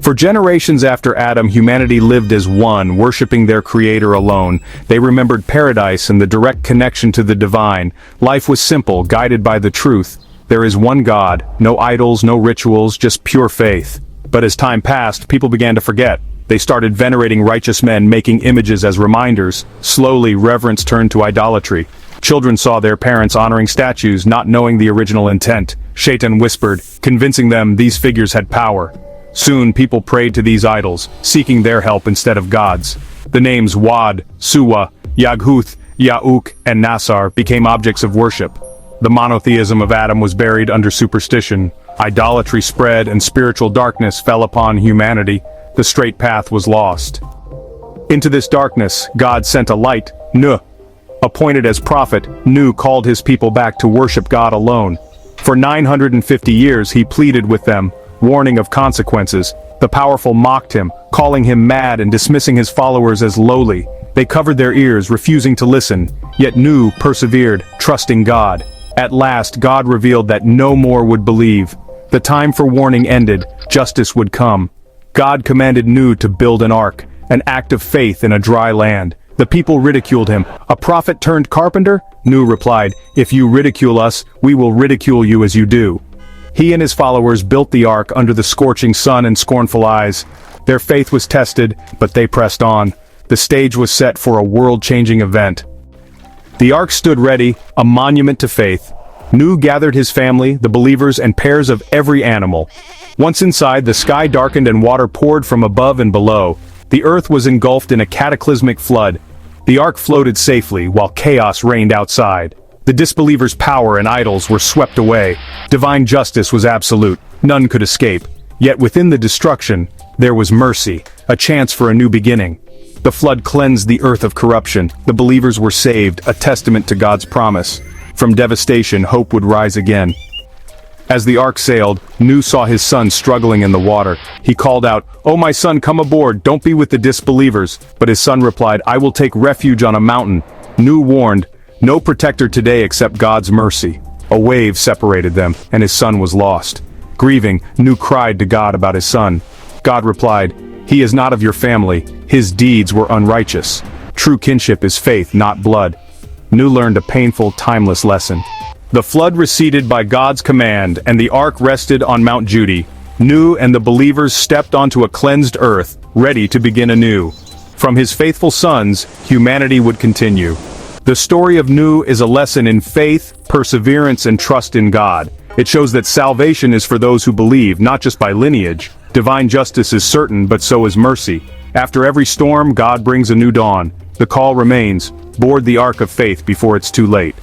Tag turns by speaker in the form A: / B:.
A: For generations after Adam, humanity lived as one, worshiping their Creator alone. They remembered paradise and the direct connection to the divine. Life was simple, guided by the truth. There is one God, no idols, no rituals, just pure faith. But as time passed, people began to forget. They started venerating righteous men, making images as reminders. Slowly, reverence turned to idolatry. Children saw their parents honoring statues, not knowing the original intent. Shaitan whispered, convincing them these figures had power. Soon, people prayed to these idols, seeking their help instead of God's. The names Wad, Suwa, Yaghuth, Ya'uk, and Nasar became objects of worship. The monotheism of Adam was buried under superstition. Idolatry spread and spiritual darkness fell upon humanity. The straight path was lost. Into this darkness, God sent a light, Nuh. Appointed as prophet, Nuh called his people back to worship God alone. For 950 years he pleaded with them, warning of consequences. The powerful mocked him, calling him mad and dismissing his followers as lowly. They covered their ears, refusing to listen. Yet Nuh persevered, trusting God. At last, God revealed that no more would believe. The time for warning ended, justice would come. God commanded Nuh to build an ark, an act of faith in a dry land. The people ridiculed him. A prophet turned carpenter? Nuh replied, if you ridicule us, we will ridicule you as you do. He and his followers built the ark under the scorching sun and scornful eyes. Their faith was tested, but they pressed on. The stage was set for a world-changing event. The ark stood ready, a monument to faith. Nuh gathered his family, the believers, and pairs of every animal. Once inside, the sky darkened and water poured from above and below. The earth was engulfed in a cataclysmic flood. The ark floated safely, while chaos reigned outside. The disbelievers' power and idols were swept away. Divine justice was absolute. None could escape. Yet within the destruction, there was mercy, a chance for a new beginning. The flood cleansed the earth of corruption. The believers were saved, a testament to God's promise. From devastation, hope would rise again. As the ark sailed, Nuh saw his son struggling in the water. He called out, "Oh my son, come aboard, don't be with the disbelievers." But his son replied, "I will take refuge on a mountain." Nuh warned, "No protector today except God's mercy." A wave separated them, and his son was lost. Grieving, Nuh cried to God about his son. God replied, "He is not of your family. His deeds were unrighteous. True kinship is faith, not blood." Nuh learned a painful, timeless lesson. The flood receded by God's command, and the ark rested on Mount Judy. Nuh and the believers stepped onto a cleansed earth, ready to begin anew. From his faithful sons, humanity would continue. The story of Nuh is a lesson in faith, perseverance, and trust in God. It shows that salvation is for those who believe, not just by lineage. Divine justice is certain, but so is mercy. After every storm, God brings a new dawn. The call remains, board the ark of faith before it's too late.